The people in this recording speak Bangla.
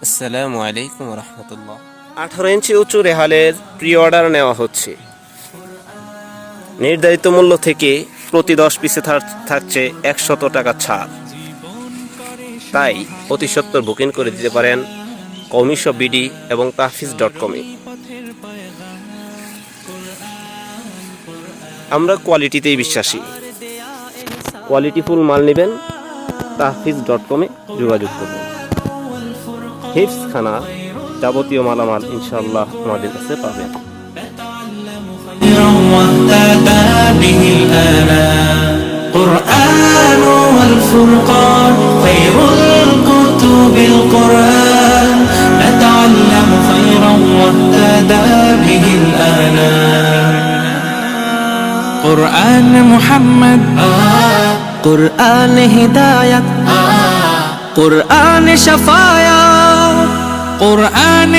আসসালামু আলাইকুম রহমতুল্লাহ। 18 ইঞ্চি উঁচু রেহালের প্রি অর্ডার নেওয়া হচ্ছে। নির্ধারিত মূল্য থেকে প্রতি 10 পিসে থাকছে 100 টাকা ছাড়। তাই অতি সত্বর বুকিং করে দিতে পারেন কৌমিশো বিডি এবং tahfiz.com-এ। আমরা কোয়ালিটিতেই বিশ্বাসী। কোয়ালিটিফুল মাল নেবেন tahfiz.com-এ যোগাযোগ করবেন। হিফজ খানা যাবতীয় মালামাল ইনশাআল্লাহ আমাদের কাছে পাবেন। قرآن والفرقان خير الكتب القرآن نتعلم خيرا واهتدى به الآنام قرآن محمد قرآن هداية قرآن شفايا قرآن